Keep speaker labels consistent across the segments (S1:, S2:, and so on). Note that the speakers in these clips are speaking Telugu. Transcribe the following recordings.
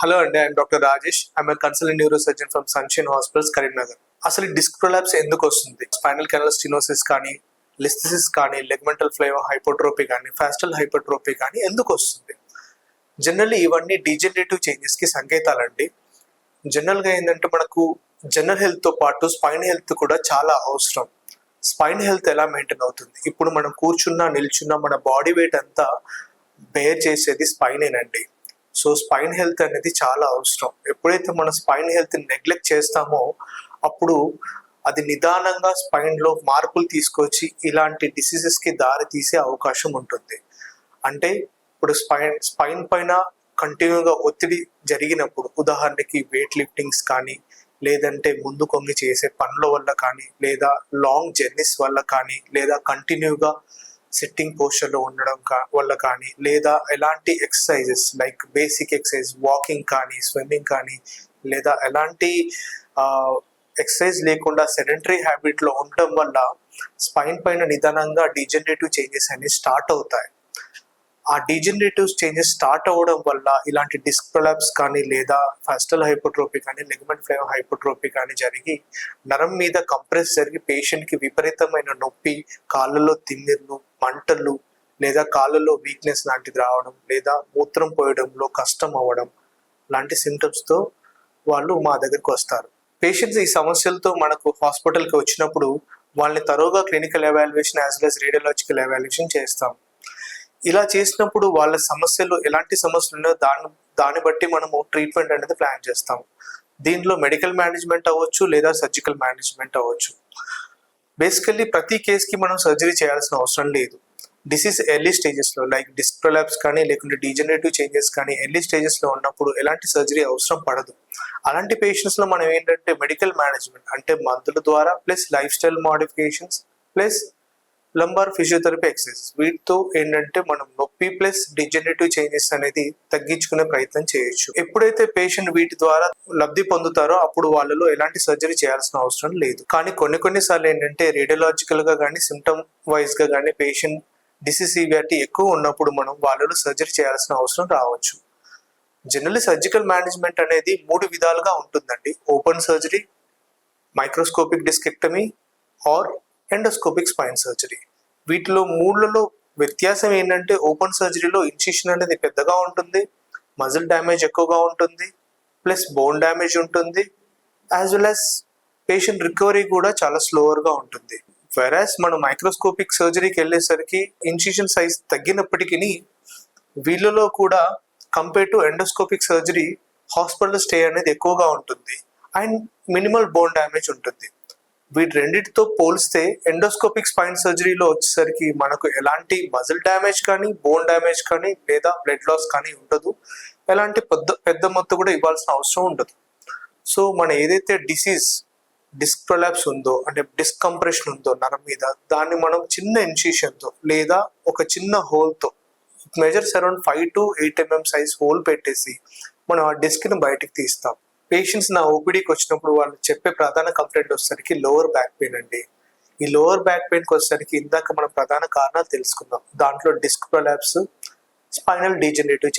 S1: హలో అండి, I'm doctor Rajesh. I'm consultant neurosurgeon from Sunshine hospitals, Karimnagar. అసలు డిస్క్ ప్రొలాప్స్ ఎందుకు వస్తుంది? స్పైనల్ కెనాల్ స్టెనోసిస్ కానీ, లిస్థెసిస్ కానీ, లెగ్మెంటల్ ఫ్లేవర్ హైపోట్రోపీ కానీ, ఫాస్టల్ హైపోట్రోపీ కానీ ఎందుకు వస్తుంది? జనరల్లీ ఇవన్నీ డీజనరేటివ్ చేంజెస్ కి సంకేతాలండి. జనరల్గా ఏంటంటే మనకు జనరల్ హెల్త్ తో పాటు స్పైన్ హెల్త్ కూడా చాలా అవసరం. స్పైన్ హెల్త్ ఎలా మెయింటైన్ అవుతుంది? ఇప్పుడు మనం కూర్చున్నా నిల్చున్నా మన బాడీ వెయిట్ అంతా బేర్ చేసేది స్పైనేనండి. సో స్పైన్ హెల్త్ అనేది చాలా అవసరం. ఎప్పుడైతే మనం స్పైన్ హెల్త్ నెగ్లెక్ట్ చేస్తామో అప్పుడు అది నిదానంగా స్పైన్లో మార్పులు తీసుకొచ్చి ఇలాంటి డిసీజెస్కి దారి తీసే అవకాశం ఉంటుంది. అంటే ఇప్పుడు స్పైన్ పైన కంటిన్యూగా ఒత్తిడి జరిగినప్పుడు, ఉదాహరణకి వెయిట్ లిఫ్టింగ్స్ కానీ, లేదంటే ముందు కొంగి చేసే పనుల వల్ల కానీ, లేదా లాంగ్ జర్నీస్ వల్ల కానీ, లేదా కంటిన్యూగా సిట్టింగ్ పోస్చర్లో ఉండడం వల్ల కానీ, లేదా ఎలాంటి exercises like basic exercise walking కానీ, స్విమ్మింగ్ కానీ, లేదా ఎలాంటి ఎక్సర్సైజ్ లేకుండా సెడెంటరీ హ్యాబిట్లో ఉండడం వల్ల స్పైన్ పైన నిదానంగా డీజనరేటివ్ చేంజెస్ అనేవి స్టార్ట్ అవుతాయి. ఆ డీజనరేటివ్ చేంజెస్ స్టార్ట్ అవ్వడం వల్ల ఇలాంటి డిస్క్ ప్రొలాప్స్ కానీ, లేదా ఫాస్టల్ హైపోట్రోపీ కానీ, లిగమెంట్ ఫ్లేవర్ హైపోట్రోపీ కానీ జరిగి నరం మీద కంప్రెస్ జరిగి పేషెంట్కి విపరీతమైన నొప్పి, కాళ్ళలో తిమ్మిర్లు, మంటలు, లేదా కాళ్ళలో వీక్నెస్ లాంటిది రావడం, లేదా మూత్రం పోయడంలో కష్టం అవ్వడం లాంటి సిమ్టమ్స్తో వాళ్ళు మా దగ్గరికి వస్తారు. పేషెంట్స్ ఈ సమస్యలతో మనకు హాస్పిటల్కి వచ్చినప్పుడు వాళ్ళని తరోగా clinical evaluation as well as radiological evaluation చేస్తాం. ఇలా చేసినప్పుడు వాళ్ళ సమస్యలు ఎలాంటి సమస్యలు ఉన్నాయో దాన్ని బట్టి మనము ట్రీట్మెంట్ అనేది ప్లాన్ చేస్తాం. దీంట్లో మెడికల్ మేనేజ్మెంట్ అవ్వచ్చు, లేదా సర్జికల్ మేనేజ్మెంట్ అవ్వచ్చు. బేసికల్లీ ప్రతి కేసుకి మనం సర్జరీ చేయాల్సిన అవసరం లేదు. డిసీజ్ ఎర్లీ స్టేజెస్లో లైక్ డిస్క్ ప్రొలాప్స్ కానీ, లేకుంటే డీజనరేటివ్ చేంజెస్ కానీ ఎర్లీ స్టేజెస్లో ఉన్నప్పుడు ఎలాంటి సర్జరీ అవసరం పడదు. అలాంటి పేషెంట్స్లో మనం ఏంటంటే మెడికల్ మేనేజ్మెంట్ అంటే మందుల ద్వారా plus life style modifications plus lumbar physiotherapy exercises, వీటితో ఏంటంటే మనం నొప్పి ప్లస్ డిజనరేటివ్ చేంజెస్ అనేది తగ్గించుకునే ప్రయత్నం చేయొచ్చు. ఎప్పుడైతే పేషెంట్ వీటి ద్వారా లబ్ధి పొందుతారో అప్పుడు వాళ్ళలో ఎలాంటి సర్జరీ చేయాల్సిన అవసరం లేదు. కానీ కొన్నిసార్లు ఏంటంటే రేడియోలాజికల్ గా కానీ, సిమ్టమ్ వైజ్ గా కానీ పేషెంట్ డిసీజ్ సివియారిటీ ఎక్కువ ఉన్నప్పుడు మనం వాళ్ళలో సర్జరీ చేయాల్సిన అవసరం రావచ్చు. జనరల్లీ సర్జికల్ మేనేజ్మెంట్ అనేది 3 విధాలుగా ఉంటుందండి. Open surgery, microscopic discectomy or endoscopic spine surgery. వీటిలో 3లలో వ్యత్యాసం ఏంటంటే ఓపెన్ సర్జరీలో ఇన్సిషన్ అనేది పెద్దగా ఉంటుంది, మజిల్ డ్యామేజ్ ఎక్కువగా ఉంటుంది, ప్లస్ బోన్ డ్యామేజ్ ఉంటుంది, as well as patient recovery కూడా చాలా స్లోవర్గా ఉంటుంది. వెరాస్ మనం మైక్రోస్కోపిక్ సర్జరీకి వెళ్ళేసరికి ఇన్సిషన్ సైజ్ తగ్గినప్పటికీ వీళ్ళలో కూడా compare to endoscopic surgery hospital stay అనేది ఎక్కువగా ఉంటుంది అండ్ మినిమల్ బోన్ డ్యామేజ్ ఉంటుంది. వీటి రెండింటితో పోలిస్తే ఎండోస్కోపిక్ స్పైన్ సర్జరీలో వచ్చేసరికి మనకు ఎలాంటి మజిల్ డ్యామేజ్ కానీ, బోన్ డ్యామేజ్ కానీ, లేదా బ్లడ్ లాస్ కానీ ఉండదు. ఎలాంటి పెద్ద మొత్తం కూడా ఇవ్వాల్సిన అవసరం ఉండదు. సో మన ఏదైతే డిస్క్ ప్రొలాప్స్ ఉందో, అంటే డిస్క్ కంప్రెషన్ ఉందో నరం మీద, దాన్ని మనం చిన్న ఇన్సిషన్తో లేదా ఒక చిన్న హోల్తో measures around 5 to 8 mm size hole పెట్టేసి మనం ఆ డిస్క్ని బయటకు తీస్తాం. పేషెంట్స్ నా ఓపీడీకి వచ్చినప్పుడు వాళ్ళు చెప్పే ప్రధాన కంప్లైంట్ వచ్చేసరికి లోవర్ బ్యాక్ పెయిన్ అండి. ఈ లోవర్ బ్యాక్ పెయిన్కి వచ్చేసరికి ఇందాక మనం ప్రధాన కారణాలు తెలుసుకుందాం. దాంట్లో డిస్క్ ప్రొలాప్స్, స్పైనల్ డీజనరేటివ్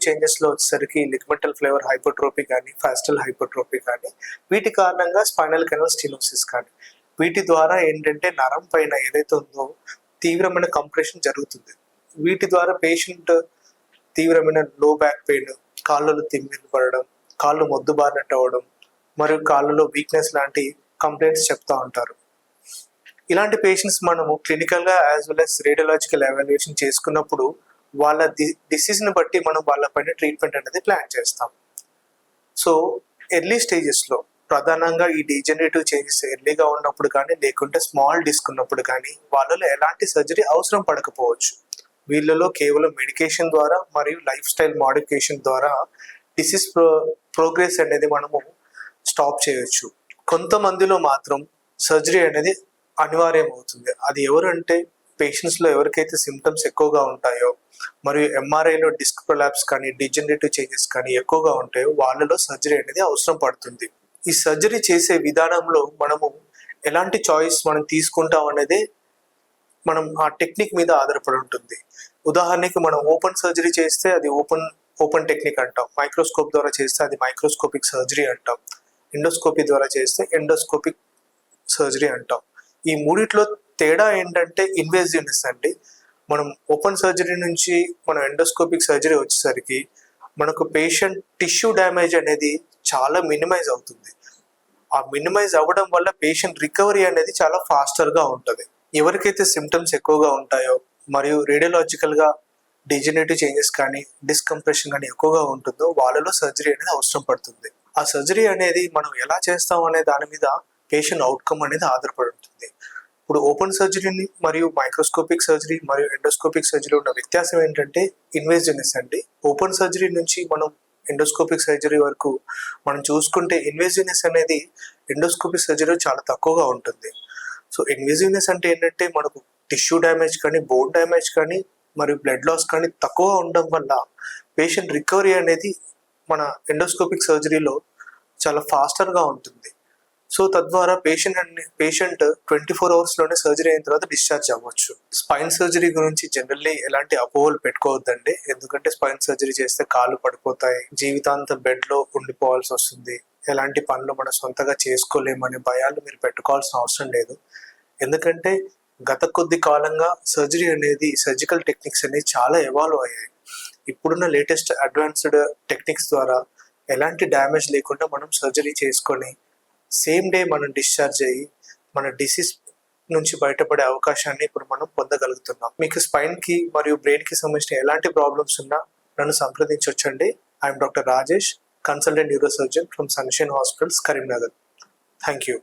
S1: చేంజెస్లో వచ్చేసరికి లిగమెంటల్ ఫ్లేవర్ హైపోట్రోపీ కానీ, ఫాస్టల్ హైపోట్రోపీ కానీ, వీటి కారణంగా స్పైనల్ కెనాల్ స్టెనోసిస్ కానీ, వీటి ద్వారా ఏంటంటే నరం పైన ఏదైతే ఉందో తీవ్రమైన కంప్రెషన్ జరుగుతుంది. వీటి ద్వారా పేషెంట్ తీవ్రమైన లో బ్యాక్ పెయిన్, కాళ్ళలో తిమ్మిర్లు పడడం, కాళ్ళు మొద్దుబారినట్టు అవ్వడం, మరియు కాళ్ళలో వీక్నెస్ లాంటి కంప్లైంట్స్ చెప్తూ ఉంటారు. ఇలాంటి పేషెంట్స్ మనము క్లినికల్గా as well as radiological evaluation చేసుకున్నప్పుడు వాళ్ళ డిసీజ్ని బట్టి మనం వాళ్ళపైన ట్రీట్మెంట్ అనేది ప్లాన్ చేస్తాం. సో ఎర్లీ స్టేజెస్లో ప్రధానంగా ఈ డీజనరేటివ్ చేంజెస్ ఎర్లీగా ఉన్నప్పుడు కానీ, లేకుంటే స్మాల్ డిస్క్ ఉన్నప్పుడు కానీ వాళ్ళలో ఎలాంటి సర్జరీ అవసరం పడకపోవచ్చు. వీళ్ళలో కేవలం మెడికేషన్ ద్వారా మరియు లైఫ్ స్టైల్ మోడిఫికేషన్ ద్వారా డిసీజ్ ప్రోగ్రెస్ అనేది మనము స్టాప్ చేయొచ్చు. కొంతమందిలో మాత్రం సర్జరీ అనేది అనివార్యం అవుతుంది. అది ఎవరంటే పేషెంట్స్లో ఎవరికైతే సిమ్టమ్స్ ఎక్కువగా ఉంటాయో, మరియు ఎంఆర్ఐలో డిస్క్ ప్రొలాప్స్ కానీ, డిజనరేటివ్ చేంజెస్ కానీ ఎక్కువగా ఉంటాయో వాళ్ళలో సర్జరీ అనేది అవసరం పడుతుంది. ఈ సర్జరీ చేసే విధానంలో మనము ఎలాంటి చాయిస్ మనం తీసుకుంటాం అనేది మనం ఆ టెక్నిక్ మీద ఆధారపడి ఉంటుంది. ఉదాహరణకి మనం ఓపెన్ సర్జరీ చేస్తే అది ఓపెన్ ఓపెన్ టెక్నిక్ అంటాం, మైక్రోస్కోప్ ద్వారా చేస్తే అది మైక్రోస్కోపిక్ సర్జరీ అంటాం, ఎండోస్కోపీ ద్వారా చేస్తే ఎండోస్కోపిక్ సర్జరీ అంటాం. ఈ మూడిట్లో తేడా ఏంటంటే ఇన్వేజివ్నెస్ అండి. మనం ఓపెన్ సర్జరీ నుంచి మనం ఎండోస్కోపిక్ సర్జరీ వచ్చేసరికి మనకు పేషెంట్ టిష్యూ డ్యామేజ్ అనేది చాలా మినిమైజ్ అవుతుంది. ఆ మినిమైజ్ అవ్వడం వల్ల పేషెంట్ రికవరీ అనేది చాలా ఫాస్టర్గా ఉంటుంది. ఎవరికైతే సిమ్టమ్స్ ఎక్కువగా ఉంటాయో మరియు రేడియోలాజికల్గా డిజనరేటివ్ చేంజెస్ కానీ డిస్కంప్రెషన్ కానీ ఎక్కువగా ఉంటుందో వాళ్ళలో సర్జరీ అనేది అవసరం పడుతుంది. ఆ సర్జరీ అనేది మనం ఎలా చేస్తాం అనే దాని మీద పేషెంట్ అవుట్కమ్ అనేది ఆధారపడి ఉంటుంది. ఇప్పుడు ఓపెన్ సర్జరీని మరియు మైక్రోస్కోపిక్ సర్జరీ మరియు ఎండోస్కోపిక్ సర్జరీ ఉన్న వ్యత్యాసం ఏంటంటే ఇన్వేజివ్నెస్ అండి. ఓపెన్ సర్జరీ నుంచి మనం ఎండోస్కోపిక్ సర్జరీ వరకు మనం చూసుకుంటే ఇన్వేజివ్నెస్ అనేది ఎండోస్కోపిక్ సర్జరీలో చాలా తక్కువగా ఉంటుంది. సో ఇన్వేజివ్నెస్ అంటే ఏంటంటే మనకు టిష్యూ డ్యామేజ్ కానీ బోన్ డ్యామేజ్ కానీ మరియు బ్లడ్ లాస్ కానీ తక్కువ ఉండడం వల్ల పేషెంట్ రికవరీ అనేది మన ఎండోస్కోపిక్ సర్జరీలో చాలా ఫాస్టర్గా ఉంటుంది. సో తద్వారా పేషెంట్ 24 అవర్స్లోనే సర్జరీ అయిన తర్వాత డిశ్చార్జ్ అవ్వచ్చు. స్పైన్ సర్జరీ గురించి జనరల్లీ ఎలాంటి అపోహలు పెట్టుకోవద్దండి. ఎందుకంటే స్పైన్ సర్జరీ చేస్తే కాళ్ళు పడిపోతాయి, జీవితాంతం బెడ్లో ఉండిపోవాల్సి వస్తుంది, ఎలాంటి పనులు మనం సొంతగా చేసుకోలేమనే భయాలు మీరు పెట్టుకోవాల్సిన అవసరం లేదు. ఎందుకంటే గత కొద్ది కాలంగా సర్జికల్ టెక్నిక్స్ అనేవి చాలా ఎవాల్వ్ అయ్యాయి. ఇప్పుడున్న లేటెస్ట్ అడ్వాన్స్డ్ టెక్నిక్స్ ద్వారా ఎలాంటి డ్యామేజ్ లేకుండా మనం సర్జరీ చేసుకొని సేమ్ డే మనం డిశ్చార్జ్ అయ్యి మన డిసీజ్ నుంచి బయటపడే అవకాశాన్ని ఇప్పుడు మనం పొందగలుగుతున్నాం. మీకు స్పైన్కి మరియు బ్రెయిన్కి సంబంధించిన ఎలాంటి ప్రాబ్లమ్స్ ఉన్నా నన్ను సంప్రదించవచ్చండి. I'm doctor Rajesh, consultant neurosurgeon from Sunshine hospitals, Karimnagar. Thank you.